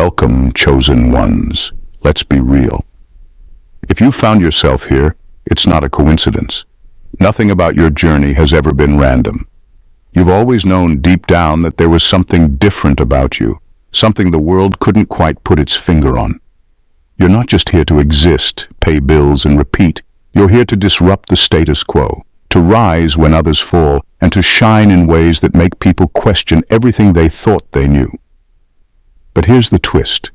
Welcome, chosen ones. Let's be real. If you found yourself here, it's not a coincidence. Nothing about your journey has ever been random. You've always known deep down that there was something different about you, something the world couldn't quite put its finger on. You're not just here to exist, pay bills, and repeat. You're here to disrupt the status quo, to rise when others fall, and to shine in ways that make people question everything they thought they knew. But here's the twist.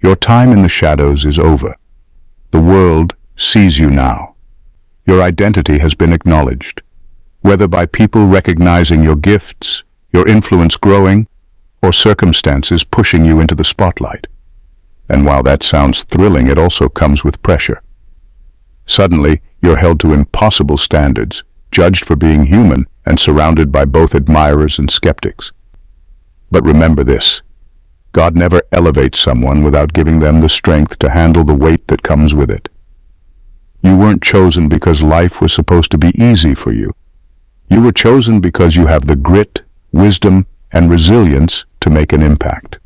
Your time in the shadows is over. The world sees you now. Your identity has been acknowledged, whether by people recognizing your gifts, your influence growing, or circumstances pushing you into the spotlight. And while that sounds thrilling, it also comes with pressure. Suddenly, you're held to impossible standards, judged for being human, and surrounded by both admirers and skeptics. But remember this. God never elevates someone without giving them the strength to handle the weight that comes with it. You weren't chosen because life was supposed to be easy for you. You were chosen because you have the grit, wisdom, and resilience to make an impact.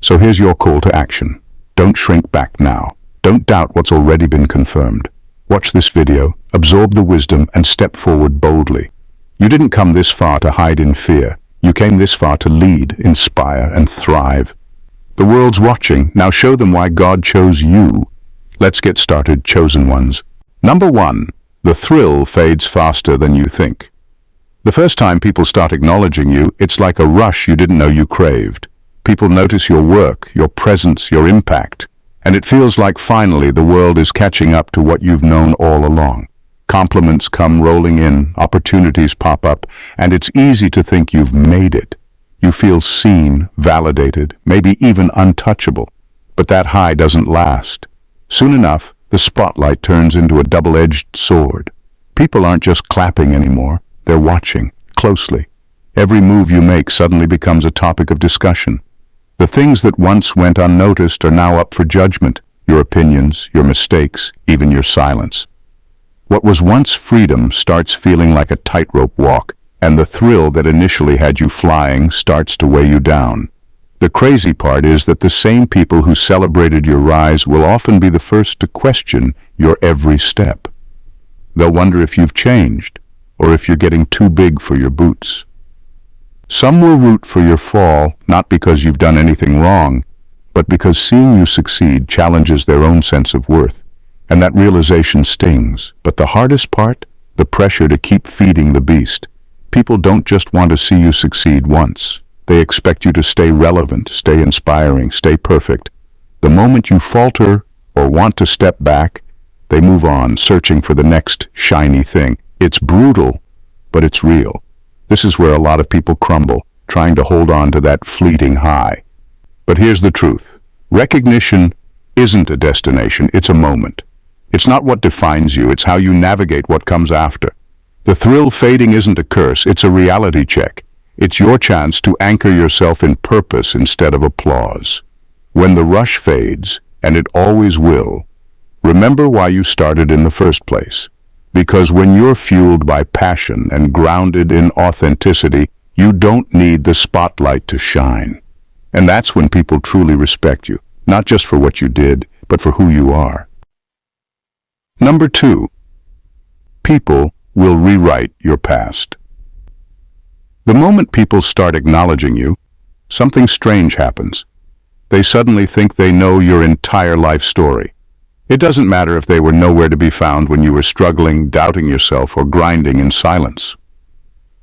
So here's your call to action. Don't shrink back now. Don't doubt what's already been confirmed. Watch this video, absorb the wisdom, and step forward boldly. You didn't come this far to hide in fear. You came this far to lead, inspire, and thrive. The world's watching. Now show them why God chose you. Let's get started, chosen ones. Number 1. The thrill fades faster than you think. The first time people start acknowledging you, it's like a rush you didn't know you craved. People notice your work, your presence, your impact, and it feels like finally the world is catching up to what you've known all along. Compliments come rolling in, opportunities pop up, and it's easy to think you've made it. You feel seen, validated, maybe even untouchable. But that high doesn't last. Soon enough, the spotlight turns into a double-edged sword. People aren't just clapping anymore, they're watching, closely. Every move you make suddenly becomes a topic of discussion. The things that once went unnoticed are now up for judgment. Your opinions, your mistakes, even your silence. What was once freedom starts feeling like a tightrope walk, and the thrill that initially had you flying starts to weigh you down. The crazy part is that the same people who celebrated your rise will often be the first to question your every step. They'll wonder if you've changed, or if you're getting too big for your boots. Some will root for your fall, not because you've done anything wrong, but because seeing you succeed challenges their own sense of worth. And that realization stings. But the hardest part? The pressure to keep feeding the beast. People don't just want to see you succeed once. They expect you to stay relevant, stay inspiring, stay perfect. The moment you falter or want to step back, they move on, searching for the next shiny thing. It's brutal, but it's real. This is where a lot of people crumble, trying to hold on to that fleeting high. But here's the truth. Recognition isn't a destination, it's a moment. It's not what defines you, it's how you navigate what comes after. The thrill fading isn't a curse, it's a reality check. It's your chance to anchor yourself in purpose instead of applause. When the rush fades, and it always will, remember why you started in the first place. Because when you're fueled by passion and grounded in authenticity, you don't need the spotlight to shine. And that's when people truly respect you, not just for what you did, but for who you are. Number 2. People will rewrite your past. The moment people start acknowledging you, something strange happens. They suddenly think they know your entire life story. It doesn't matter if they were nowhere to be found when you were struggling, doubting yourself, or grinding in silence.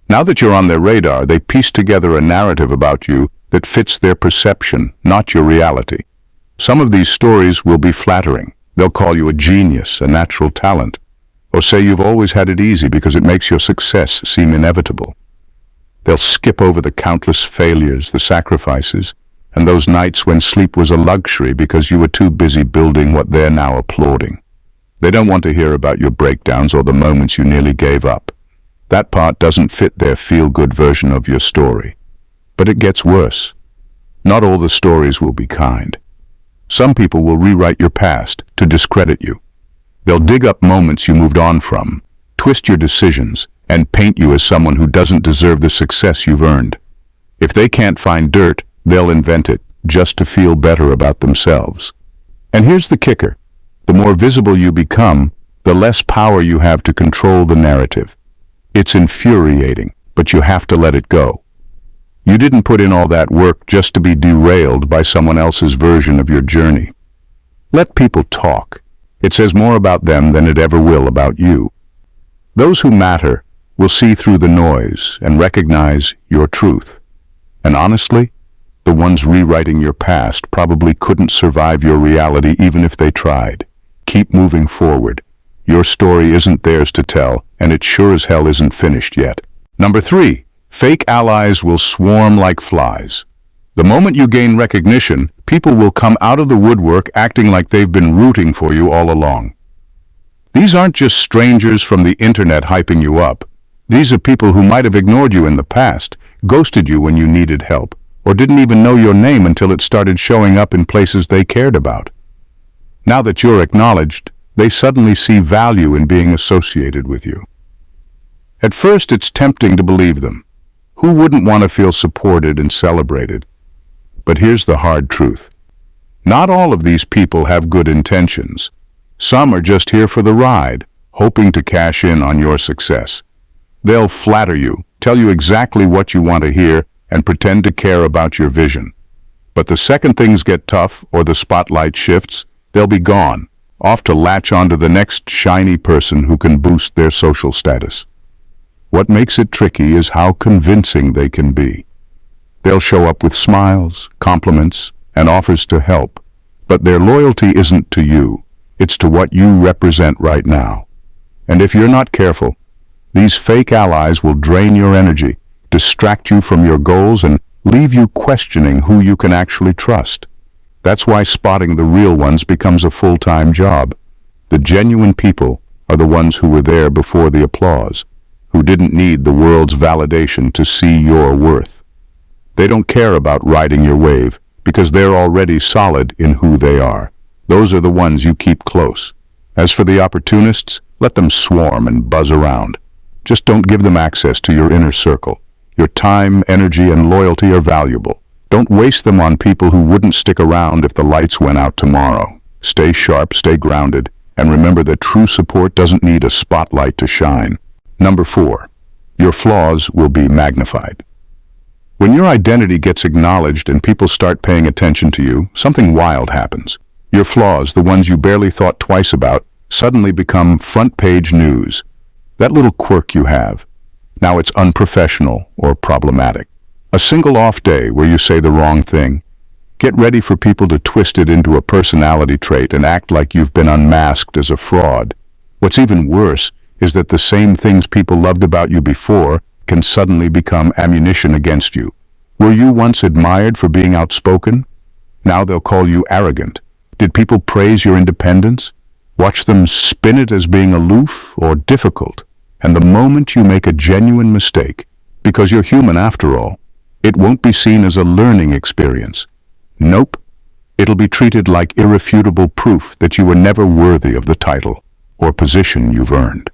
Now that you're on their radar, they piece together a narrative about you that fits their perception, not your reality. Some of these stories will be flattering. They'll call you a genius, a natural talent, or say you've always had it easy because it makes your success seem inevitable. They'll skip over the countless failures, the sacrifices, and those nights when sleep was a luxury because you were too busy building what they're now applauding. They don't want to hear about your breakdowns or the moments you nearly gave up. That part doesn't fit their feel-good version of your story. But it gets worse. Not all the stories will be kind. Some people will rewrite your past to discredit you. They'll dig up moments you moved on from, twist your decisions, and paint you as someone who doesn't deserve the success you've earned. If they can't find dirt, they'll invent it, just to feel better about themselves. And here's the kicker. The more visible you become, the less power you have to control the narrative. It's infuriating, but you have to let it go. You didn't put in all that work just to be derailed by someone else's version of your journey. Let people talk. It says more about them than it ever will about you. Those who matter will see through the noise and recognize your truth. And honestly, the ones rewriting your past probably couldn't survive your reality even if they tried. Keep moving forward. Your story isn't theirs to tell, and it sure as hell isn't finished yet. Number 3. Fake allies will swarm like flies. The moment you gain recognition, people will come out of the woodwork acting like they've been rooting for you all along. These aren't just strangers from the internet hyping you up. These are people who might have ignored you in the past, ghosted you when you needed help, or didn't even know your name until it started showing up in places they cared about. Now that you're acknowledged, they suddenly see value in being associated with you. At first, it's tempting to believe them. Who wouldn't want to feel supported and celebrated? But here's the hard truth. Not all of these people have good intentions. Some are just here for the ride, hoping to cash in on your success. They'll flatter you, tell you exactly what you want to hear, and pretend to care about your vision. But the second things get tough or the spotlight shifts, they'll be gone, off to latch onto the next shiny person who can boost their social status. What makes it tricky is how convincing they can be. They'll show up with smiles, compliments, and offers to help, but their loyalty isn't to you, it's to what you represent right now. And if you're not careful, these fake allies will drain your energy, distract you from your goals, and leave you questioning who you can actually trust. That's why spotting the real ones becomes a full-time job. The genuine people are the ones who were there before the applause, who didn't need the world's validation to see your worth. They don't care about riding your wave because they're already solid in who they are. Those are the ones you keep close. As for the opportunists, let them swarm and buzz around. Just don't give them access to your inner circle. Your time, energy, and loyalty are valuable. Don't waste them on people who wouldn't stick around if the lights went out tomorrow. Stay sharp, stay grounded, and remember that true support doesn't need a spotlight to shine. Number 4, your flaws will be magnified. When your identity gets acknowledged and people start paying attention to you, something wild happens. Your flaws, the ones you barely thought twice about, suddenly become front-page news. That little quirk you have, now it's unprofessional or problematic. A single off day where you say the wrong thing. Get ready for people to twist it into a personality trait and act like you've been unmasked as a fraud. What's even worse is that the same things people loved about you before can suddenly become ammunition against you. Were you once admired for being outspoken? Now they'll call you arrogant. Did people praise your independence? Watch them spin it as being aloof or difficult. And the moment you make a genuine mistake, because you're human after all, it won't be seen as a learning experience. Nope. It'll be treated like irrefutable proof that you were never worthy of the title or position you've earned.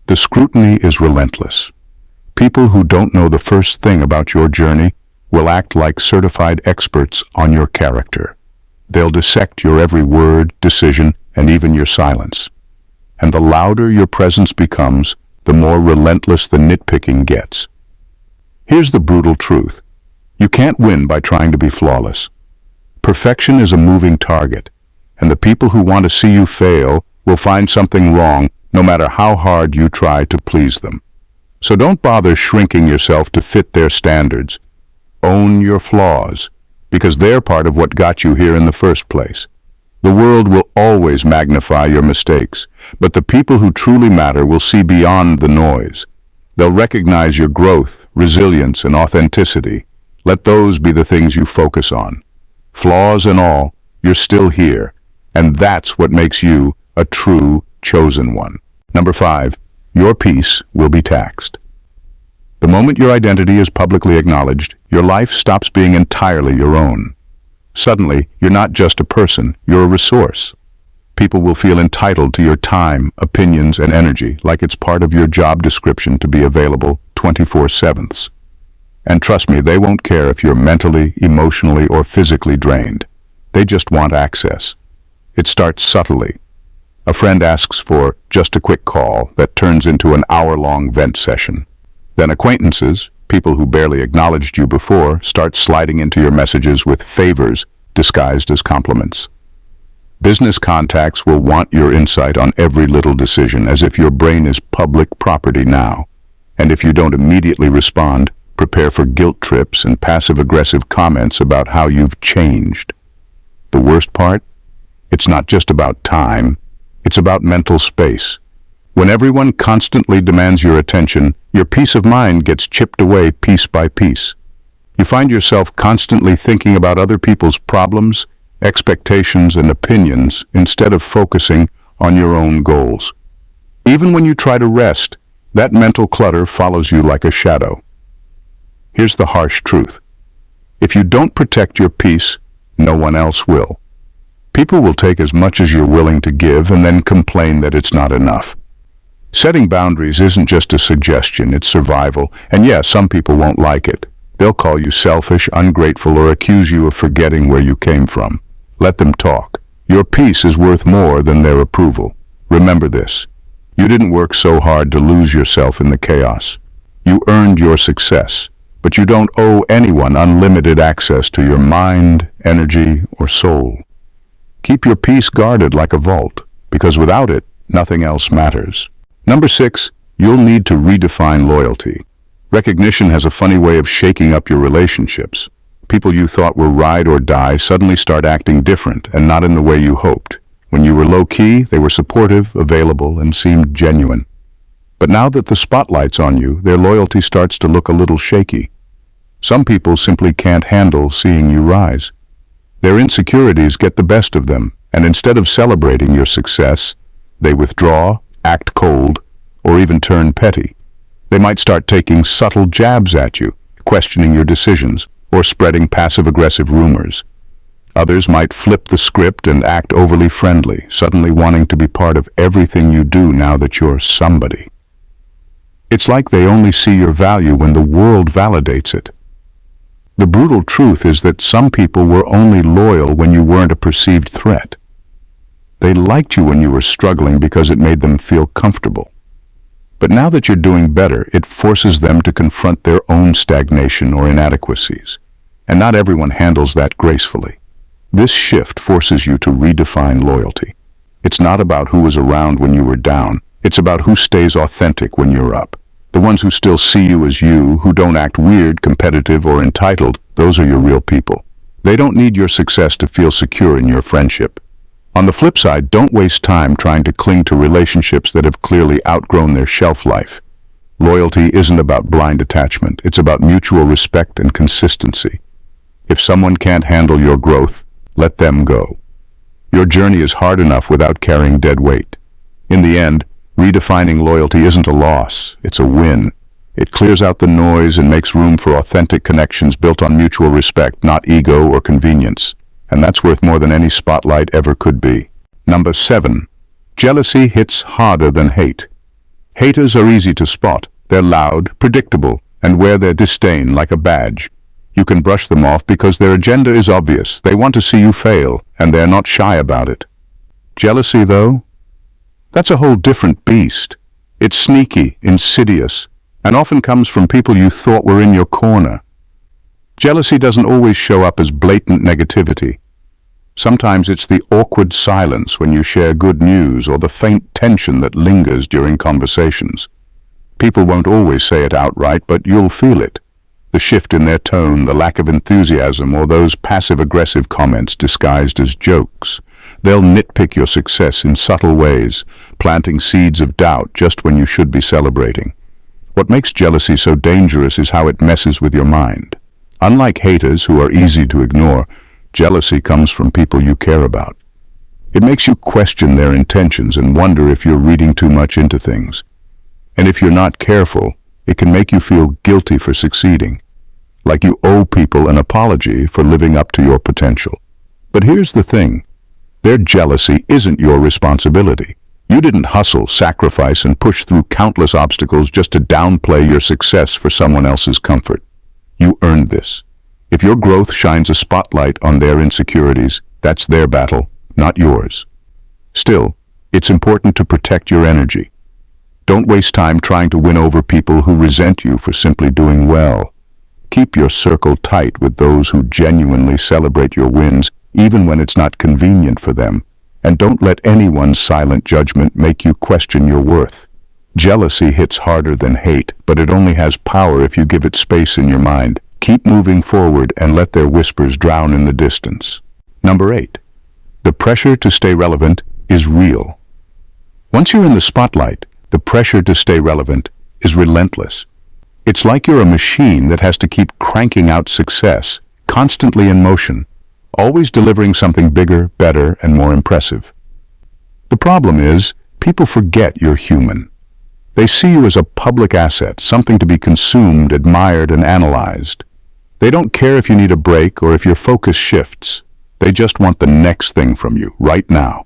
The scrutiny is relentless. People who don't know the first thing about your journey will act like certified experts on your character. They'll dissect your every word, decision, and even your silence. And the louder your presence becomes, the more relentless the nitpicking gets. Here's the brutal truth. You can't win by trying to be flawless. Perfection is a moving target, and the people who want to see you fail will find something wrong no matter how hard you try to please them. So don't bother shrinking yourself to fit their standards. Own your flaws, because they're part of what got you here in the first place. The world will always magnify your mistakes, but the people who truly matter will see beyond the noise. They'll recognize your growth, resilience, and authenticity. Let those be the things you focus on. Flaws and all, you're still here, and that's what makes you a true chosen one. Number 5, your peace will be taxed. The moment your identity is publicly acknowledged, your life stops being entirely your own. Suddenly, you're not just a person, you're a resource. People will feel entitled to your time, opinions, and energy, like it's part of your job description to be available 24/7. And trust me, they won't care if you're mentally, emotionally, or physically drained. They just want access. It starts subtly. A friend asks for just a quick call that turns into an hour-long vent session. Then acquaintances, people who barely acknowledged you before, start sliding into your messages with favors disguised as compliments. Business contacts will want your insight on every little decision, as if your brain is public property now. And if you don't immediately respond, prepare for guilt trips and passive-aggressive comments about how you've changed. The worst part? It's not just about time, it's about mental space. When everyone constantly demands your attention, your peace of mind gets chipped away piece by piece. You find yourself constantly thinking about other people's problems, expectations, and opinions instead of focusing on your own goals. Even when you try to rest, that mental clutter follows you like a shadow. Here's the harsh truth. If you don't protect your peace, no one else will. People will take as much as you're willing to give and then complain that it's not enough. Setting boundaries isn't just a suggestion, it's survival. And yeah, some people won't like it. They'll call you selfish, ungrateful, or accuse you of forgetting where you came from. Let them talk. Your peace is worth more than their approval. Remember this. You didn't work so hard to lose yourself in the chaos. You earned your success, but you don't owe anyone unlimited access to your mind, energy, or soul. Keep your peace guarded like a vault, because without it, nothing else matters. Number 6, you'll need to redefine loyalty. Recognition has a funny way of shaking up your relationships. People you thought were ride or die suddenly start acting different and not in the way you hoped. When you were low-key, they were supportive, available, and seemed genuine. But now that the spotlight's on you, their loyalty starts to look a little shaky. Some people simply can't handle seeing you rise. Their insecurities get the best of them, and instead of celebrating your success, they withdraw, act cold, or even turn petty. They might start taking subtle jabs at you, questioning your decisions, or spreading passive-aggressive rumors. Others might flip the script and act overly friendly, suddenly wanting to be part of everything you do now that you're somebody. It's like they only see your value when the world validates it. The brutal truth is that some people were only loyal when you weren't a perceived threat. They liked you when you were struggling because it made them feel comfortable. But now that you're doing better, it forces them to confront their own stagnation or inadequacies. And not everyone handles that gracefully. This shift forces you to redefine loyalty. It's not about who was around when you were down. It's about who stays authentic when you're up. The ones who still see you as you, who don't act weird, competitive, or entitled, those are your real people. They don't need your success to feel secure in your friendship. On the flip side, don't waste time trying to cling to relationships that have clearly outgrown their shelf life. Loyalty isn't about blind attachment. It's about mutual respect and consistency. If someone can't handle your growth, let them go. Your journey is hard enough without carrying dead weight. In the end, redefining loyalty isn't a loss, it's a win. It clears out the noise and makes room for authentic connections built on mutual respect, not ego or convenience. And that's worth more than any spotlight ever could be. Number 7. Jealousy hits harder than hate. Haters are easy to spot. They're loud, predictable, and wear their disdain like a badge. You can brush them off because their agenda is obvious. They want to see you fail, and they're not shy about it. Jealousy, though? That's a whole different beast. It's sneaky, insidious, and often comes from people you thought were in your corner. Jealousy doesn't always show up as blatant negativity. Sometimes it's the awkward silence when you share good news or the faint tension that lingers during conversations. People won't always say it outright, but you'll feel it. The shift in their tone, the lack of enthusiasm, or those passive-aggressive comments disguised as jokes. They'll nitpick your success in subtle ways, planting seeds of doubt just when you should be celebrating. What makes jealousy so dangerous is how it messes with your mind. Unlike haters, who are easy to ignore, jealousy comes from people you care about. It makes you question their intentions and wonder if you're reading too much into things. And if you're not careful, it can make you feel guilty for succeeding, like you owe people an apology for living up to your potential. But here's the thing. Their jealousy isn't your responsibility. You didn't hustle, sacrifice, and push through countless obstacles just to downplay your success for someone else's comfort. You earned this. If your growth shines a spotlight on their insecurities, that's their battle, not yours. Still, it's important to protect your energy. Don't waste time trying to win over people who resent you for simply doing well. Keep your circle tight with those who genuinely celebrate your wins, even when it's not convenient for them. And don't let anyone's silent judgment make you question your worth. Jealousy hits harder than hate, but it only has power if you give it space in your mind. Keep moving forward and let their whispers drown in the distance. Number 8. The pressure to stay relevant is real. Once you're in the spotlight, the pressure to stay relevant is relentless. It's like you're a machine that has to keep cranking out success, constantly in motion, always delivering something bigger, better, and more impressive. The problem is, people forget you're human. They see you as a public asset, something to be consumed, admired, and analyzed. They don't care if you need a break or if your focus shifts. They just want the next thing from you, right now.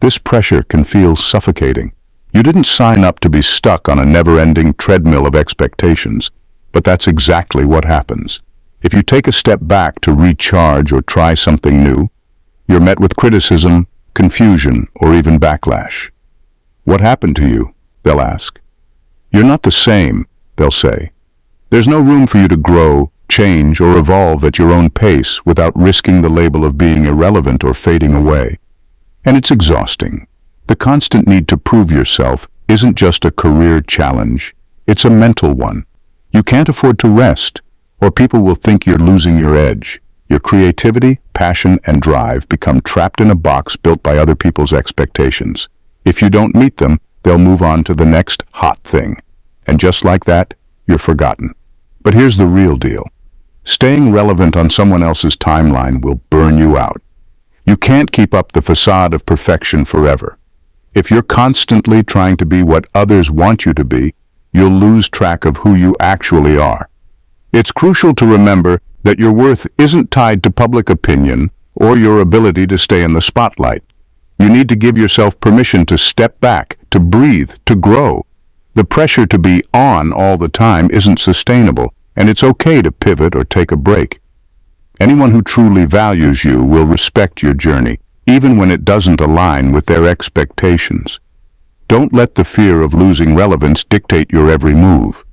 This pressure can feel suffocating. You didn't sign up to be stuck on a never-ending treadmill of expectations, but that's exactly what happens. If you take a step back to recharge or try something new, you're met with criticism, confusion, or even backlash. What happened to you? They'll ask. You're not the same, they'll say. There's no room for you to grow, change, or evolve at your own pace without risking the label of being irrelevant or fading away. And it's exhausting. The constant need to prove yourself isn't just a career challenge, it's a mental one. You can't afford to rest, or people will think you're losing your edge. Your creativity, passion, and drive become trapped in a box built by other people's expectations. If you don't meet them, they'll move on to the next hot thing. And just like that, you're forgotten. But here's the real deal. Staying relevant on someone else's timeline will burn you out. You can't keep up the facade of perfection forever. If you're constantly trying to be what others want you to be, you'll lose track of who you actually are. It's crucial to remember that your worth isn't tied to public opinion or your ability to stay in the spotlight. You need to give yourself permission to step back, to breathe, to grow. The pressure to be on all the time isn't sustainable, and it's okay to pivot or take a break. Anyone who truly values you will respect your journey, even when it doesn't align with their expectations. Don't let the fear of losing relevance dictate your every move.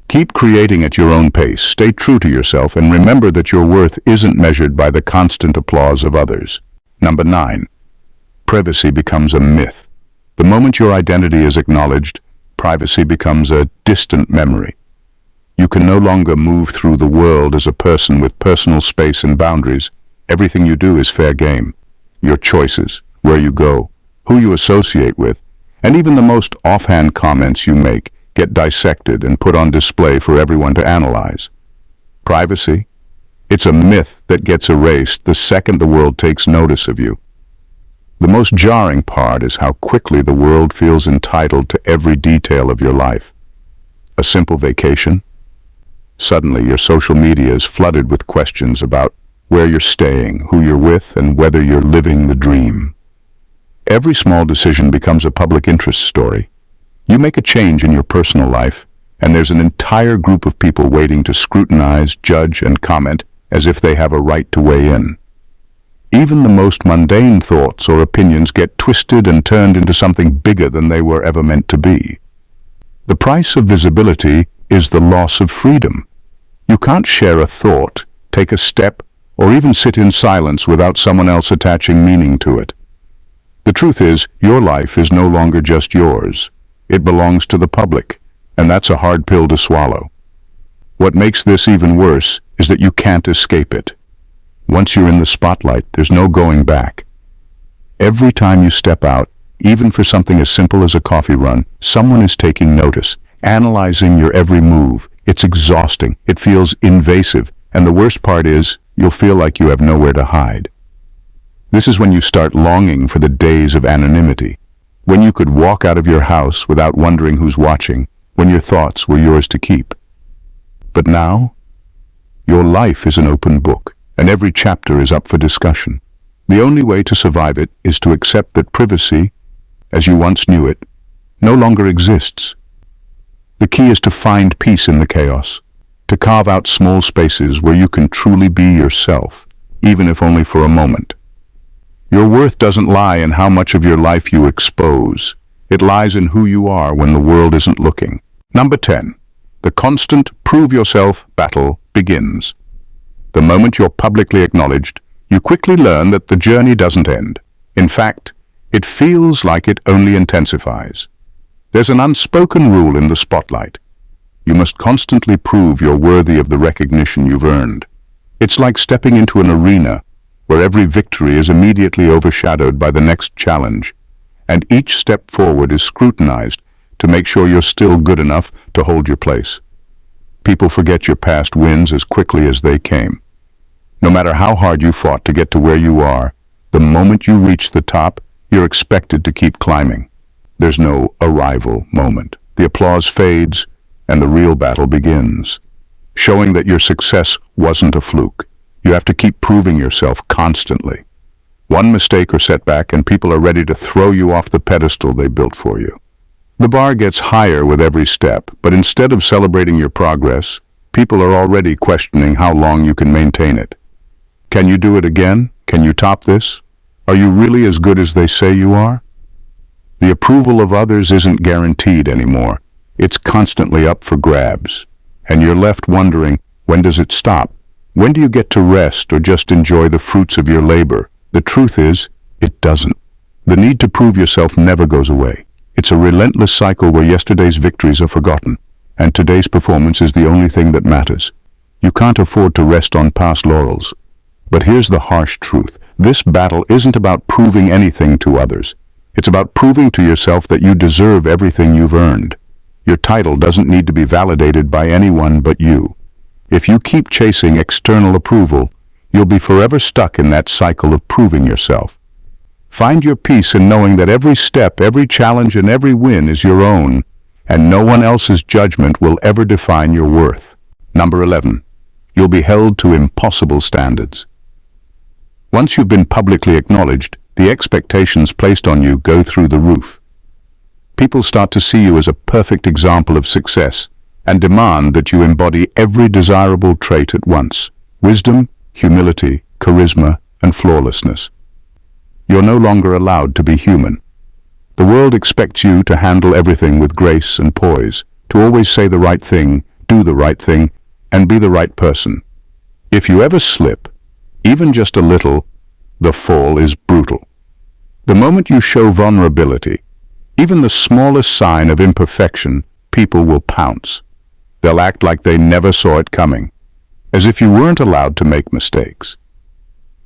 Keep creating at your own pace, stay true to yourself, and remember that your worth isn't measured by the constant applause of others. Number 9. Privacy becomes a myth. The moment your identity is acknowledged, privacy becomes a distant memory. You can no longer move through the world as a person with personal space and boundaries. Everything you do is fair game. Your choices, where you go, who you associate with, and even the most offhand comments you make get dissected and put on display for everyone to analyze. Privacy? It's a myth that gets erased the second the world takes notice of you. The most jarring part is how quickly the world feels entitled to every detail of your life. A simple vacation? Suddenly your social media is flooded with questions about where you're staying, who you're with, and whether you're living the dream. Every small decision becomes a public interest story. You make a change in your personal life, and there's an entire group of people waiting to scrutinize, judge, and comment as if they have a right to weigh in. Even the most mundane thoughts or opinions get twisted and turned into something bigger than they were ever meant to be. The price of visibility is the loss of freedom. You can't share a thought, take a step, or even sit in silence without someone else attaching meaning to it. The truth is, your life is no longer just yours. It belongs to the public, and that's a hard pill to swallow. What makes this even worse is that you can't escape it. Once you're in the spotlight, there's no going back. Every time you step out, even for something as simple as a coffee run, someone is taking notice, analyzing your every move. It's exhausting, it feels invasive, and the worst part is, you'll feel like you have nowhere to hide. This is when you start longing for the days of anonymity, when you could walk out of your house without wondering who's watching, when your thoughts were yours to keep. But now, your life is an open book, and every chapter is up for discussion. The only way to survive it is to accept that privacy, as you once knew it, no longer exists. The key is to find peace in the chaos, to carve out small spaces where you can truly be yourself, even if only for a moment. Your worth doesn't lie in how much of your life you expose. It lies in who you are when the world isn't looking. Number 10. The constant prove yourself battle begins. The moment you're publicly acknowledged, you quickly learn that the journey doesn't end. In fact, it feels like it only intensifies. There's an unspoken rule in the spotlight. You must constantly prove you're worthy of the recognition you've earned. It's like stepping into an arena where every victory is immediately overshadowed by the next challenge, and each step forward is scrutinized to make sure you're still good enough to hold your place. People forget your past wins as quickly as they came. No matter how hard you fought to get to where you are, the moment you reach the top, you're expected to keep climbing. There's no arrival moment. The applause fades, and the real battle begins. Showing that your success wasn't a fluke. You have to keep proving yourself constantly. One mistake or setback, and people are ready to throw you off the pedestal they built for you. The bar gets higher with every step, but instead of celebrating your progress, people are already questioning how long you can maintain it. Can you do it again? Can you top this? Are you really as good as they say you are? The approval of others isn't guaranteed anymore. It's constantly up for grabs. And you're left wondering, when does it stop? When do you get to rest or just enjoy the fruits of your labor? The truth is, it doesn't. The need to prove yourself never goes away. It's a relentless cycle where yesterday's victories are forgotten, and today's performance is the only thing that matters. You can't afford to rest on past laurels. But here's the harsh truth. This battle isn't about proving anything to others. It's about proving to yourself that you deserve everything you've earned. Your title doesn't need to be validated by anyone but you. If you keep chasing external approval, you'll be forever stuck in that cycle of proving yourself. Find your peace in knowing that every step, every challenge, and every win is your own, and no one else's judgment will ever define your worth. Number 11. You'll be held to impossible standards. Once you've been publicly acknowledged, the expectations placed on you go through the roof. People start to see you as a perfect example of success and demand that you embody every desirable trait at once: wisdom, humility, charisma, and flawlessness. You're no longer allowed to be human. The world expects you to handle everything with grace and poise, to always say the right thing, do the right thing, and be the right person. If you ever slip, even just a little, the fall is brutal. The moment you show vulnerability, even the smallest sign of imperfection, people will pounce. They'll act like they never saw it coming, as if you weren't allowed to make mistakes.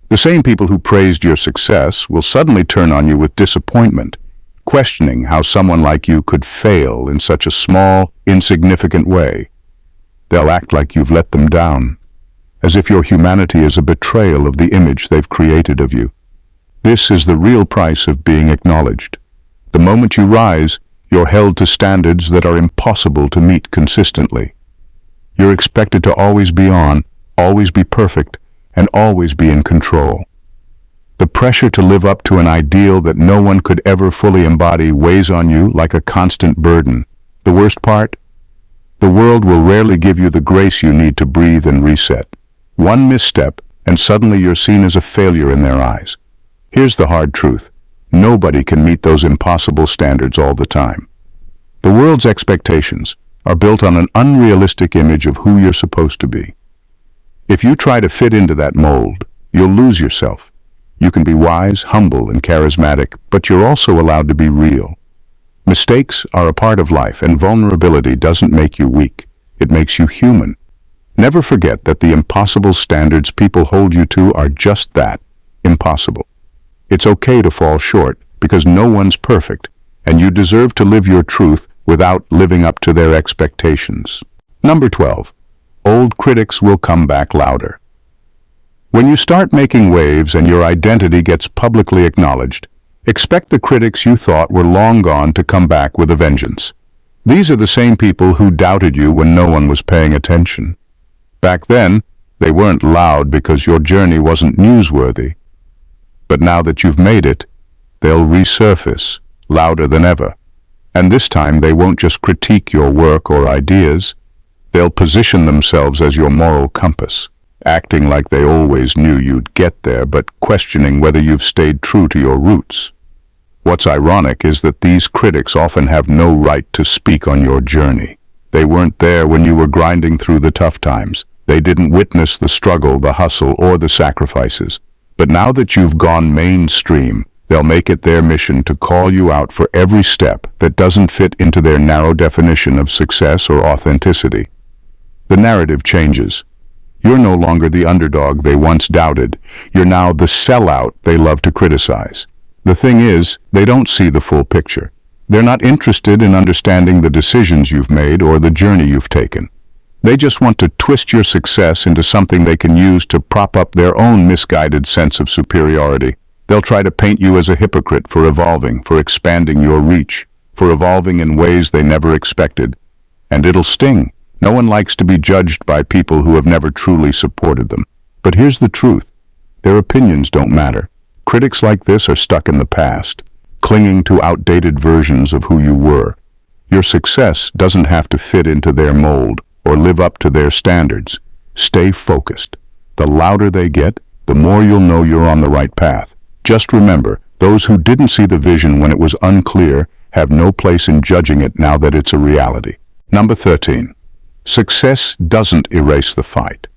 The same people who praised your success will suddenly turn on you with disappointment, questioning how someone like you could fail in such a small, insignificant way. They'll act like you've let them down, as if your humanity is a betrayal of the image they've created of you. This is the real price of being acknowledged. The moment you rise, you're held to standards that are impossible to meet consistently. You're expected to always be on, always be perfect, and always be in control. The pressure to live up to an ideal that no one could ever fully embody weighs on you like a constant burden. The worst part? The world will rarely give you the grace you need to breathe and reset. One misstep, and suddenly you're seen as a failure in their eyes. Here's the hard truth. Nobody can meet those impossible standards all the time. The world's expectations are built on an unrealistic image of who you're supposed to be. If you try to fit into that mold, you'll lose yourself. You can be wise, humble, and charismatic, but you're also allowed to be real. Mistakes are a part of life, and vulnerability doesn't make you weak. It makes you human. Never forget that the impossible standards people hold you to are just that, impossible. It's okay to fall short, because no one's perfect, and you deserve to live your truth without living up to their expectations. Number 12. Old critics will come back louder. When you start making waves and your identity gets publicly acknowledged, expect the critics you thought were long gone to come back with a vengeance. These are the same people who doubted you when no one was paying attention. Back then, they weren't loud because your journey wasn't newsworthy. But now that you've made it, they'll resurface, louder than ever. And this time they won't just critique your work or ideas. They'll position themselves as your moral compass, acting like they always knew you'd get there, but questioning whether you've stayed true to your roots. What's ironic is that these critics often have no right to speak on your journey. They weren't there when you were grinding through the tough times. They didn't witness the struggle, the hustle, or the sacrifices. But now that you've gone mainstream, they'll make it their mission to call you out for every step that doesn't fit into their narrow definition of success or authenticity. The narrative changes. You're no longer the underdog they once doubted. You're now the sellout they love to criticize. The thing is, they don't see the full picture. They're not interested in understanding the decisions you've made or the journey you've taken. They just want to twist your success into something they can use to prop up their own misguided sense of superiority. They'll try to paint you as a hypocrite for evolving, for expanding your reach, for evolving in ways they never expected. And it'll sting. No one likes to be judged by people who have never truly supported them. But here's the truth. Their opinions don't matter. Critics like this are stuck in the past, clinging to outdated versions of who you were. Your success doesn't have to fit into their mold or live up to their standards. Stay focused. The louder they get, the more you'll know you're on the right path. Just remember, those who didn't see the vision when it was unclear have no place in judging it now that it's a reality. Number 13. Success doesn't erase the fight.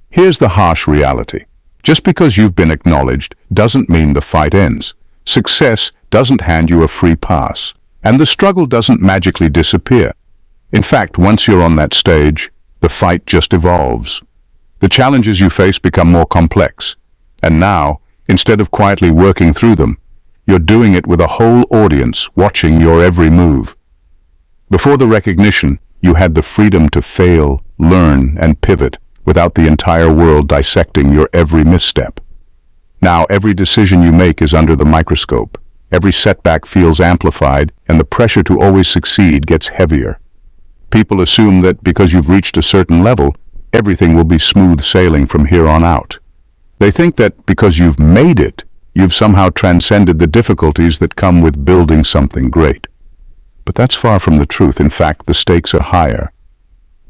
Here's the harsh reality. Just because you've been acknowledged doesn't mean the fight ends. Success doesn't hand you a free pass, and the struggle doesn't magically disappear. In fact, once you're on that stage, the fight just evolves. The challenges you face become more complex, and now, instead of quietly working through them, you're doing it with a whole audience watching your every move. Before the recognition, you had the freedom to fail, learn, and pivot without the entire world dissecting your every misstep. Now every decision you make is under the microscope. Every setback feels amplified, and the pressure to always succeed gets heavier. People assume that because you've reached a certain level, everything will be smooth sailing from here on out. They think that because you've made it, you've somehow transcended the difficulties that come with building something great. But that's far from the truth. In fact, the stakes are higher.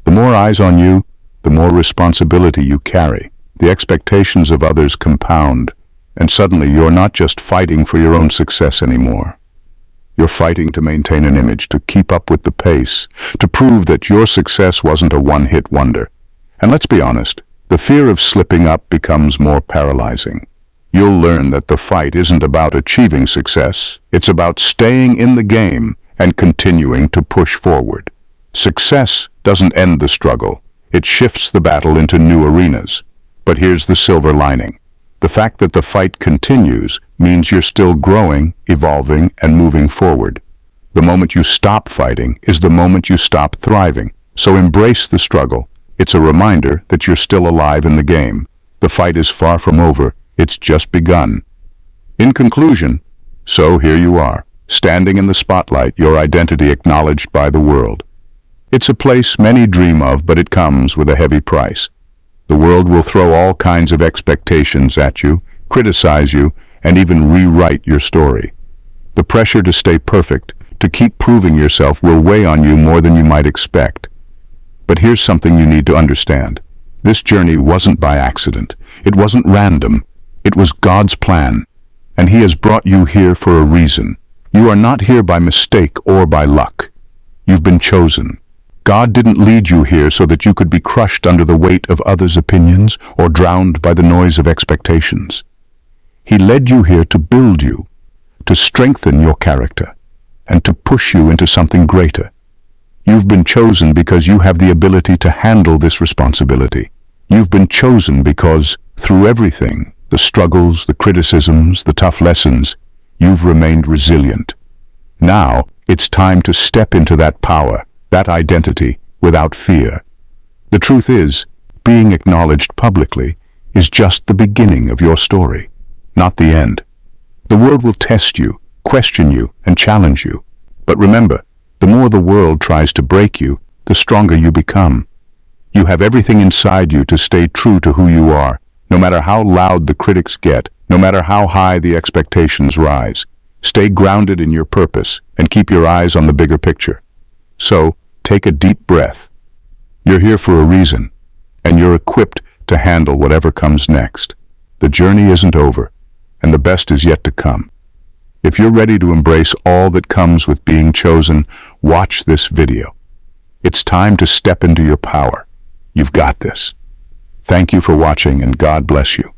The more eyes on you, the more responsibility you carry. The expectations of others compound, and suddenly you're not just fighting for your own success anymore. You're fighting to maintain an image, to keep up with the pace, to prove that your success wasn't a one-hit wonder. And let's be honest, the fear of slipping up becomes more paralyzing. You'll learn that the fight isn't about achieving success. It's about staying in the game and continuing to push forward. Success doesn't end the struggle. It shifts the battle into new arenas. But here's the silver lining. The fact that the fight continues means you're still growing, evolving, and moving forward. The moment you stop fighting is the moment you stop thriving. So embrace the struggle. It's a reminder that you're still alive in the game. The fight is far from over. It's just begun. In conclusion, so here you are, standing in the spotlight, your identity acknowledged by the world. It's a place many dream of, but it comes with a heavy price. The world will throw all kinds of expectations at you, criticize you, and even rewrite your story. The pressure to stay perfect, to keep proving yourself, will weigh on you more than you might expect. But here's something you need to understand. This journey wasn't by accident. It wasn't random. It was God's plan, and He has brought you here for a reason. You are not here by mistake or by luck. You've been chosen. God didn't lead you here so that you could be crushed under the weight of others' opinions or drowned by the noise of expectations. He led you here to build you, to strengthen your character, and to push you into something greater. You've been chosen because you have the ability to handle this responsibility. You've been chosen because, through everything, the struggles, the criticisms, the tough lessons, you've remained resilient. Now, it's time to step into that power, that identity, without fear. The truth is, being acknowledged publicly is just the beginning of your story, not the end. The world will test you, question you, and challenge you. But remember, the more the world tries to break you, the stronger you become. You have everything inside you to stay true to who you are, no matter how loud the critics get, no matter how high the expectations rise. Stay grounded in your purpose and keep your eyes on the bigger picture. So, take a deep breath. You're here for a reason, and you're equipped to handle whatever comes next. The journey isn't over, and the best is yet to come. If you're ready to embrace all that comes with being chosen, watch this video. It's time to step into your power. You've got this. Thank you for watching, and God bless you.